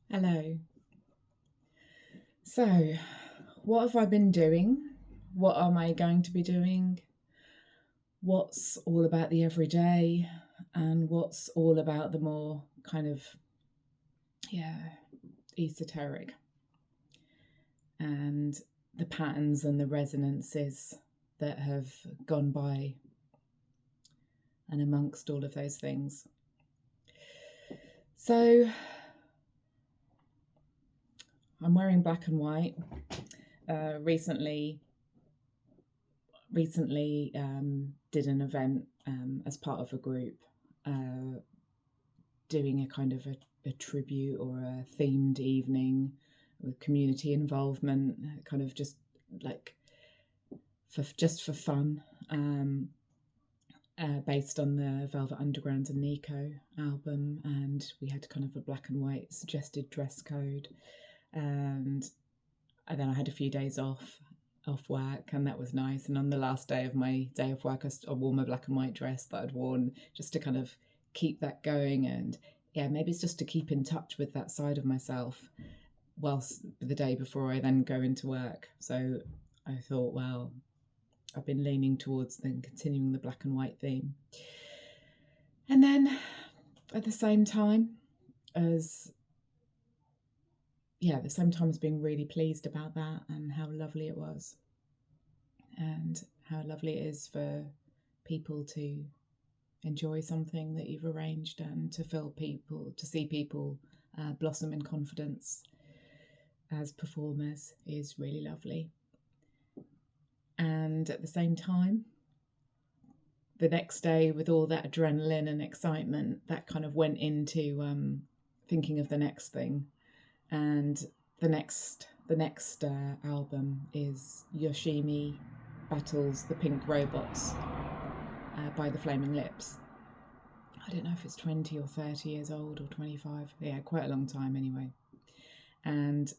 Hello. So, what have I been doing? What am I going to be doing? What's all about the everyday? And what's all about the more kind of, yeah, esoteric? And the patterns and the resonances that have gone by, and amongst all of those things. So, I'm wearing black and white. Recently did an event as part of a group doing a kind of a tribute or a themed evening with community involvement, kind of just like for fun, based on the Velvet Underground and Nico album, and we had kind of a black and white suggested dress code, and then I had a few days off work, and that was nice. And on the last day of my day of work, I wore my black and white dress that I'd worn just to kind of keep that going. And yeah, maybe it's just to keep in touch with that side of myself whilst the day before I then go into work. So I thought, well, I've been leaning towards then continuing the black and white theme. And then at the same time as being really pleased about that and how lovely it was, and how lovely it is for people to enjoy something that you've arranged, and to see people blossom in confidence as performers is really lovely. And at the same time, the next day, with all that adrenaline and excitement, that kind of went into thinking of the next thing. And the next album is Yoshimi Battles the Pink Robots by the Flaming Lips. I don't know if it's 20 or 30 years old or 25. Yeah, quite a long time anyway. And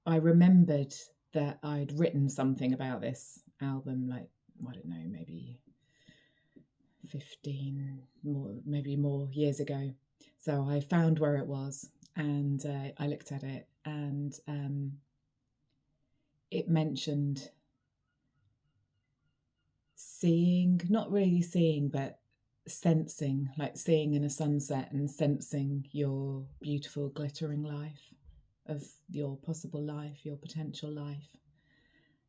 I remembered that I'd written something about this album, like, I don't know, maybe 15 maybe more years ago. So I found where it was, and I looked at it, and it mentioned not really seeing, but sensing, like seeing in a sunset and sensing your beautiful glittering life, of your possible life, your potential life.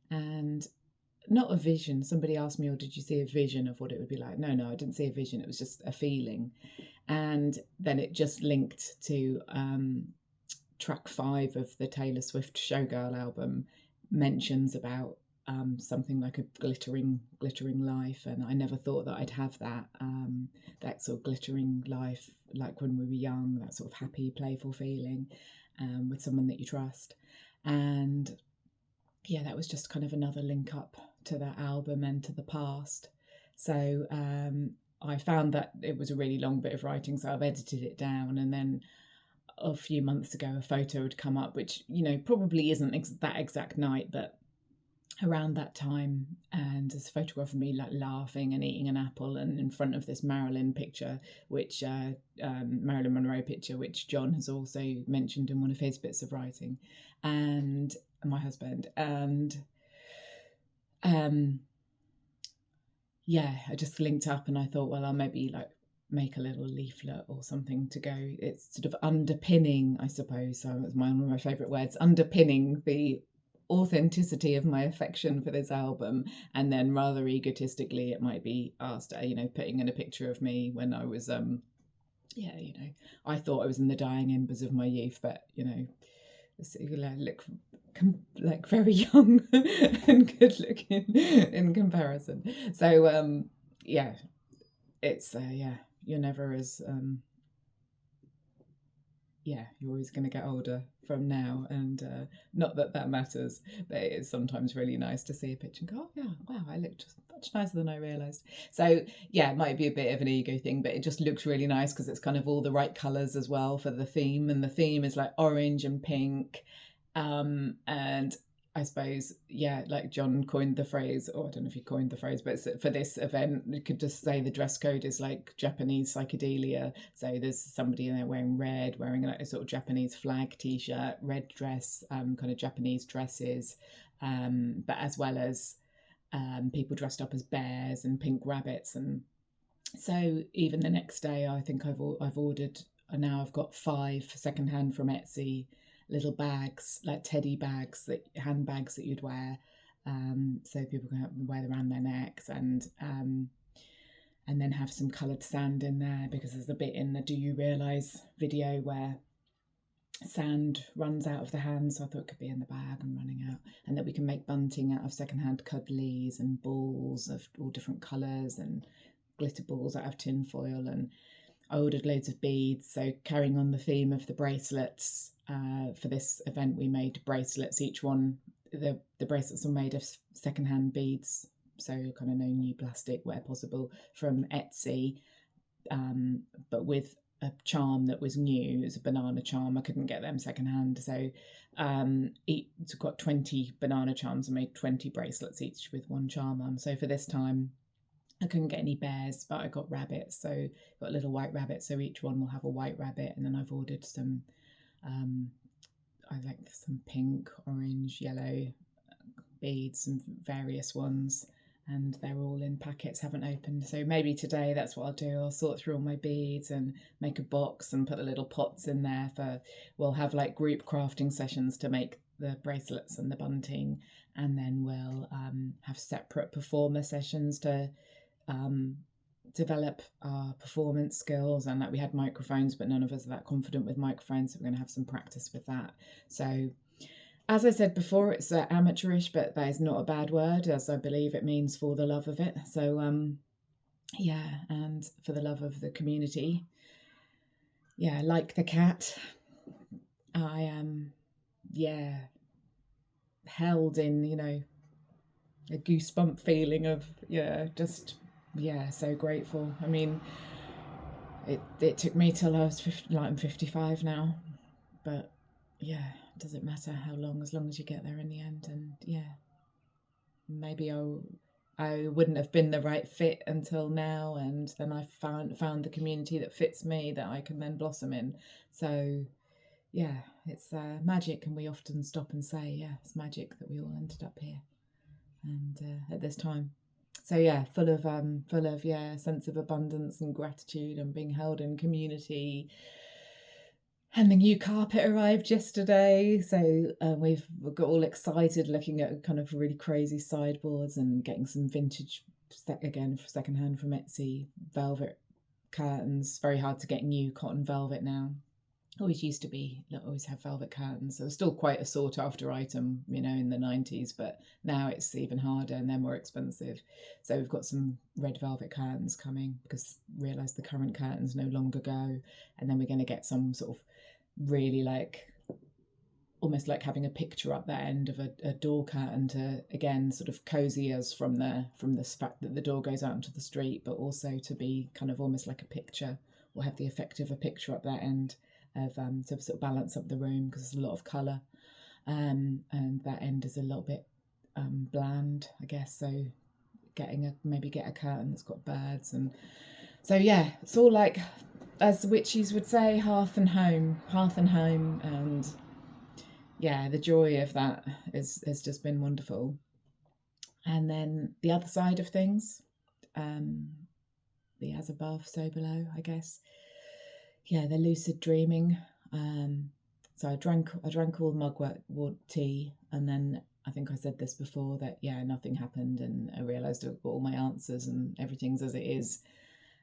And not a vision. Somebody asked me, did you see a vision of what it would be like? No, I didn't see a vision. It was just a feeling. And then it just linked to track 5 of the Taylor Swift Showgirl album, mentions about something like a glittering life, and I never thought that I'd have that that sort of glittering life, like when we were young, that sort of happy, playful feeling with someone that you trust. And yeah, that was just kind of another link up to that album and to the past. So I found that it was a really long bit of writing, so I've edited it down, and then a few months ago a photo had come up, which, probably isn't that exact night, but around that time, and there's a photograph of me like laughing and eating an apple, and in front of this Marilyn picture, which Marilyn Monroe picture, which John has also mentioned in one of his bits of writing, and my husband. And yeah, I just linked up, and I thought, well, I'll maybe like make a little leaflet or something to go. It's sort of underpinning, I suppose. So it's one of my favourite words, underpinning the authenticity of my affection for this album. And then rather egotistically, it might be asked, putting in a picture of me when I was, I thought I was in the dying embers of my youth, but, look like very young and good looking in comparison. So, yeah, it's, you're never as, you're always going to get older from now, and not that matters, but it is sometimes really nice to see a picture and go, oh yeah, wow, I look just much nicer than I realised. So yeah, it might be a bit of an ego thing, but it just looks really nice because it's kind of all the right colours as well for the theme, and the theme is like orange and pink, and I suppose, yeah, like John coined the phrase, or I don't know if he coined the phrase, but for this event, you could just say the dress code is like Japanese psychedelia. So there's somebody in there wearing red, wearing like a sort of Japanese flag t-shirt, red dress, kind of Japanese dresses, but as well as people dressed up as bears and pink rabbits. And so even the next day, I think I've ordered, now I've got 5 secondhand from Etsy, little bags, like teddy bags, handbags that you'd wear, so people can wear them around their necks, and then have some coloured sand in there, because there's a bit in the Do You Realise video where sand runs out of the hands, so I thought it could be in the bag and running out, and that we can make bunting out of secondhand cuddlies and balls of all different colours and glitter balls out of tin foil. And I ordered loads of beads, so carrying on the theme of the bracelets, for this event we made bracelets. Each one, the bracelets are made of secondhand beads, so kind of no new plastic where possible, from Etsy, but with a charm that was new. It was a banana charm. I couldn't get them secondhand, so it's got 20 banana charms. I made 20 bracelets each with one charm on. So for this time I couldn't get any bears, but I got rabbits, so got little white rabbits, so each one will have a white rabbit. And then I've ordered some, I like some pink, orange, yellow beads, some various ones, and they're all in packets, haven't opened. So maybe today that's what I'll do. I'll sort through all my beads and make a box and put the little pots in there we'll have like group crafting sessions to make the bracelets and the bunting, and then we'll have separate performer sessions to develop our performance skills. And like, we had microphones, but none of us are that confident with microphones, so we're going to have some practice with that. So as I said before, it's amateurish, but that is not a bad word, as I believe it means for the love of it. So yeah, and for the love of the community. Yeah, like the cat, I am held in, a goosebump feeling of so grateful. I mean, it took me till I was 50, like I'm 55 now, but yeah, it doesn't matter how long, as long as you get there in the end. And yeah, maybe I wouldn't have been the right fit until now, and then I found the community that fits me, that I can then blossom in. So yeah, it's magic, and we often stop and say, yeah, it's magic that we all ended up here and at this time. So yeah, full of sense of abundance and gratitude, and being held in community. And the new carpet arrived yesterday, so we've got all excited looking at kind of really crazy sideboards and getting some vintage, again, secondhand from Etsy, velvet curtains. Very hard to get new cotton velvet now. Always used to be, always have velvet curtains. So it's still quite a sought after item, in the 90s, but now it's even harder and they're more expensive. So we've got some red velvet curtains coming, because realised the current curtains no longer go. And then we're going to get some sort of really like, almost like having a picture up that end of a door curtain to, again, sort of cozy us from the fact that the door goes out into the street, but also to be kind of almost like a picture, or have the effect of a picture up that end, of to sort of balance up the room, because there's a lot of colour, and that end is a little bit bland, I guess. So maybe get a curtain that's got birds. And so yeah, it's all like, as witches would say, hearth and home. And yeah, the joy of that has just been wonderful. And then the other side of things, the as above, so below, I guess. Yeah, the lucid dreaming. So I drank all the mugwort tea, and then I think I said this before, that nothing happened, and I realised I've got all my answers and everything's as it is.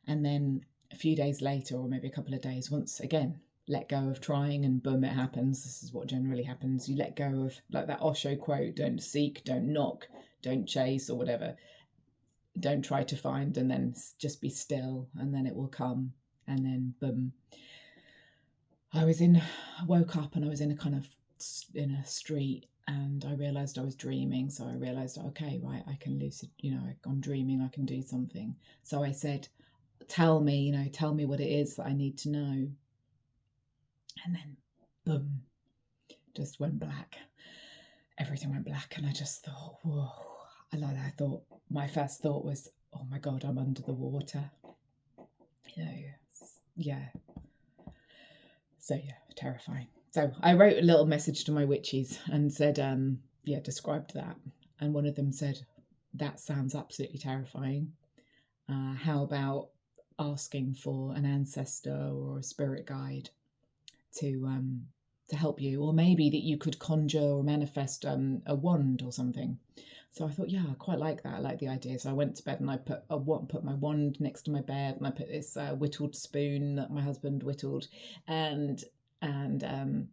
And then a few days later, or maybe a couple of days, once again let go of trying, and boom, it happens. This is what generally happens. You let go of, like that Osho quote, don't seek, don't knock, don't chase, or whatever. Don't try to find, and then just be still, and then it will come. And then boom, I woke up and I was in a street, and I realised I was dreaming. So I realised, okay, right, I can lucid, I'm dreaming, I can do something. So I said, tell me what it is that I need to know. And then boom, just went black. everything went black, and I just thought, whoa. I thought, my first thought was, oh my God, I'm under the water. Yeah. So yeah, terrifying. So I wrote a little message to my witches and said, described that. And one of them said, that sounds absolutely terrifying. How about asking for an ancestor or a spirit guide to help you, or maybe that you could conjure or manifest a wand or something. So I thought, yeah, I quite like that. I like the idea. So I went to bed and I put my wand next to my bed, and I put this whittled spoon that my husband whittled, and I don't know,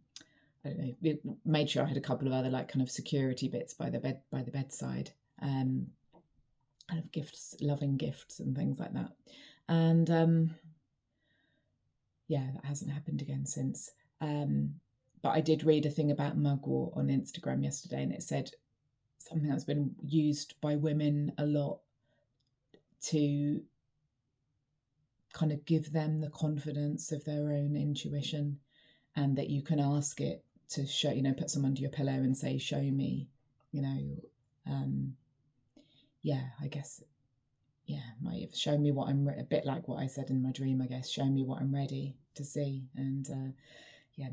made sure I had a couple of other like kind of security bits by the bedside, kind of gifts, loving gifts and things like that. And that hasn't happened again since. But I did read a thing about mugwort on Instagram yesterday, and it said something that's been used by women a lot to kind of give them the confidence of their own intuition, and that you can ask it to show, put some under your pillow and say, show me, I guess, might have shown me what I'm a bit like what I said in my dream, I guess, show me what I'm ready to see. And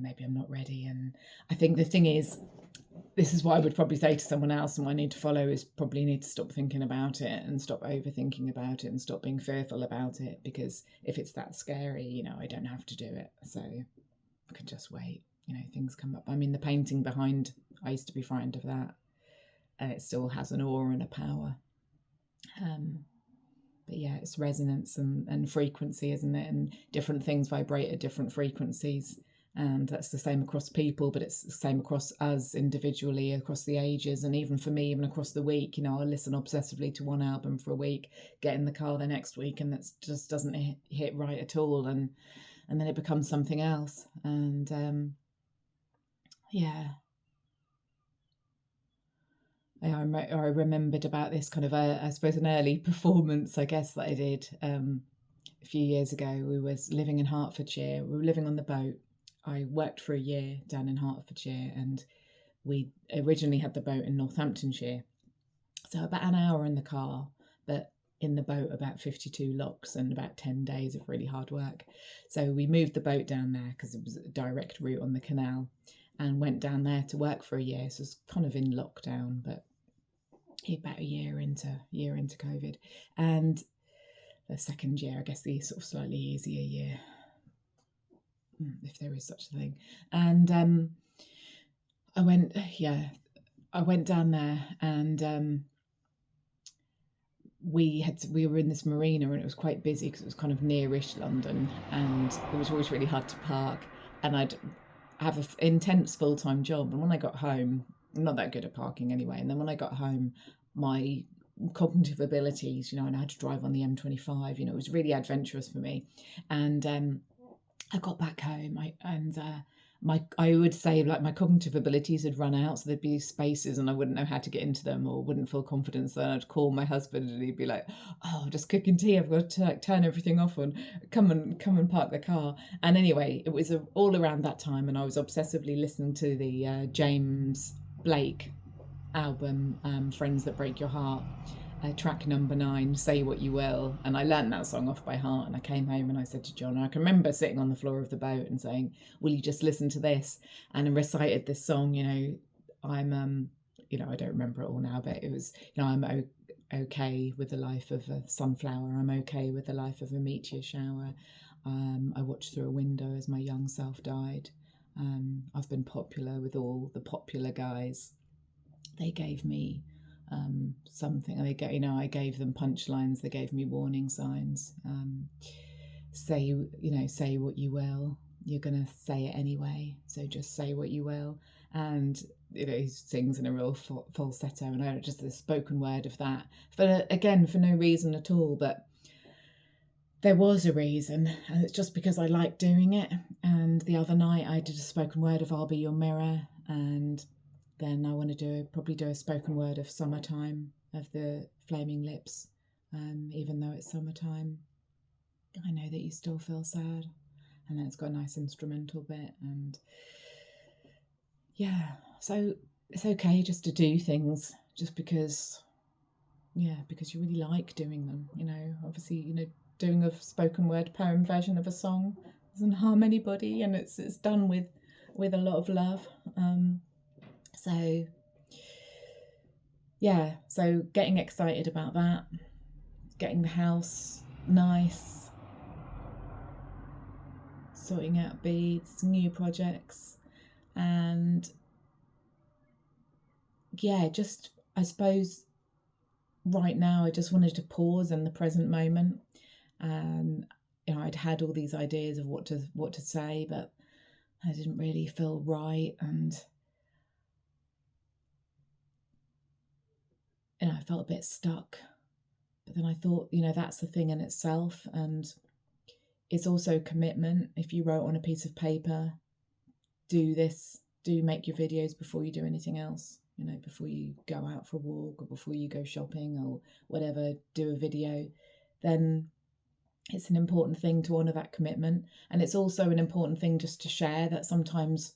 maybe I'm not ready. And I think the thing is, this is what I would probably say to someone else, and what I need to follow is probably need to stop thinking about it and stop overthinking about it and stop being fearful about it, because if it's that scary, I don't have to do it. So I can just wait, things come up. I mean, the painting behind, I used to be frightened of that, and it still has an aura and a power. But yeah, it's resonance and frequency, isn't it? And different things vibrate at different frequencies. And that's the same across people, but it's the same across us individually, across the ages. And even for me, even across the week, I listen obsessively to one album for a week, get in the car the next week, and that just doesn't hit right at all. And then it becomes something else. And I remembered about this kind of, I suppose, an early performance, I guess, that I did a few years ago. We was living in Hertfordshire. We were living on the boat. I worked for a year down in Hertfordshire, and we originally had the boat in Northamptonshire. So about an hour in the car, but in the boat about 52 locks and about 10 days of really hard work. So we moved the boat down there because it was a direct route on the canal, and went down there to work for a year. So it was kind of in lockdown, but about a year into COVID. And the second year, I guess, the sort of slightly easier year, if there is such a thing. And I went down there, and we were in this marina, and it was quite busy because it was kind of nearish London, and it was always really hard to park, and I'd have an intense full-time job, and when I got home, I'm not that good at parking anyway, and then when I got home, my cognitive abilities, and I had to drive on the M25, it was really adventurous for me. And I got back home, I would say, like, my cognitive abilities had run out, so there'd be spaces and I wouldn't know how to get into them, or wouldn't feel confident. So I'd call my husband and he'd be like, oh, I'm just cooking tea, I've got to turn everything off and come and park the car. And anyway, it was all around that time, and I was obsessively listening to the James Blake album, Friends That Break Your Heart, track number 9, Say What You Will. And I learned that song off by heart, and I came home and I said to John, I can remember sitting on the floor of the boat and saying, will you just listen to this? And I recited this song. I'm I don't remember it all now, but it was, I'm okay with the life of a sunflower, I'm okay with the life of a meteor shower, I watched through a window as my young self died, I've been popular with all the popular guys, they gave me something. I gave them punchlines, they gave me warning signs. Say what you will, you're gonna say it anyway, so just say what you will. And he sings in a real falsetto, and I just the spoken word of that, for no reason at all, but there was a reason, and it's just because I like doing it. And the other night I did a spoken word of I'll Be Your Mirror, and then I want to probably do a spoken word of Summertime of the Flaming Lips. Even though it's summertime, I know that you still feel sad. And then it's got a nice instrumental bit. And yeah, so it's okay just to do things just because, yeah, because you really like doing them. Obviously, doing a spoken word poem version of a song doesn't harm anybody, and it's done with a lot of love. So yeah, so getting excited about that, getting the house nice, sorting out beads, new projects, and yeah, just I suppose right now I just wanted to pause in the present moment. I'd had all these ideas of what to say, but I didn't really feel right, and I felt a bit stuck. But then I thought, that's the thing in itself, and it's also commitment. If you wrote on a piece of paper, do this, do make your videos before you do anything else. Before you go out for a walk or before you go shopping or whatever, do a video, then it's an important thing to honour that commitment. And it's also an important thing just to share that sometimes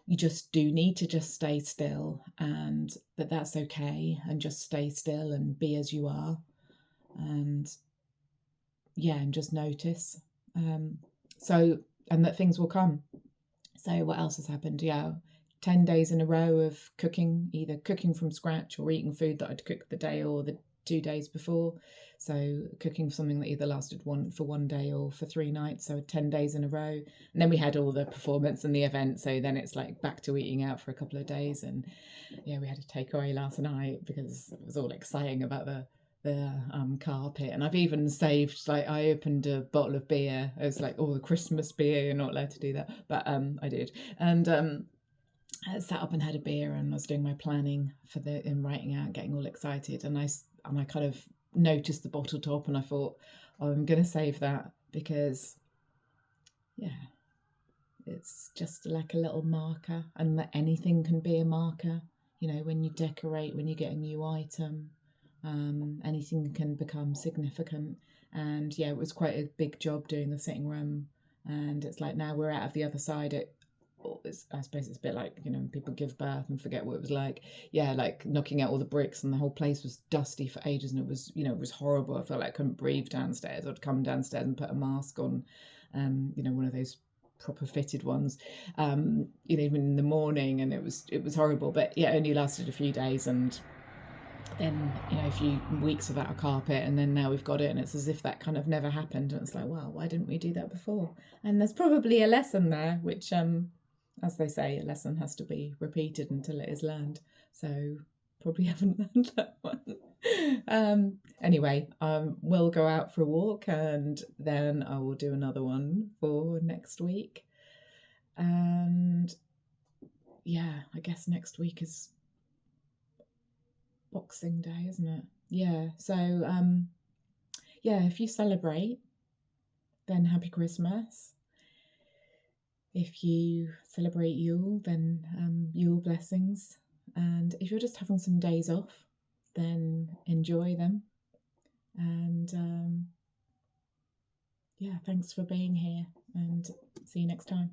you just do need to just stay still, and that's okay, and just stay still and be as you are, and and just notice. And that things will come. So what else has happened? 10 days in a row of cooking, either cooking from scratch or eating food that I'd cooked the day or the 2 days before. So cooking something that either lasted for one day or for 3 nights. So 10 days in a row. And then we had all the performance and the event. So then it's like back to eating out for a couple of days. And we had a takeaway last night because it was all exciting about the carpet. And I've even saved, like, I opened a bottle of beer. It was like, the Christmas beer, you're not allowed to do that, but I did. And I sat up and had a beer, and I was doing my planning in writing out, getting all excited, and I kind of noticed the bottle top, and I thought, I'm going to save that because it's just like a little marker, and that anything can be a marker. When you decorate, when you get a new item, anything can become significant. And it was quite a big job doing the sitting room, and it's like now we're out of the other side. I suppose it's a bit like, people give birth and forget what it was like. Like knocking out all the bricks, and the whole place was dusty for ages, and it was, it was horrible. I felt like I couldn't breathe downstairs. I'd come downstairs and put a mask on, one of those proper fitted ones, even in the morning, and it was horrible. But it only lasted a few days, and then a few weeks without a carpet, and then now we've got it, and it's as if that kind of never happened. And it's like, well, why didn't we do that before? And there's probably a lesson there, which as they say, a lesson has to be repeated until it is learned. So probably haven't learned that one. Anyway, we'll go out for a walk, and then I will do another one for next week. And I guess next week is Boxing Day, isn't it? So if you celebrate, then happy Christmas. If you celebrate Yule, then Yule blessings. And if you're just having some days off, then enjoy them. And thanks for being here, and see you next time.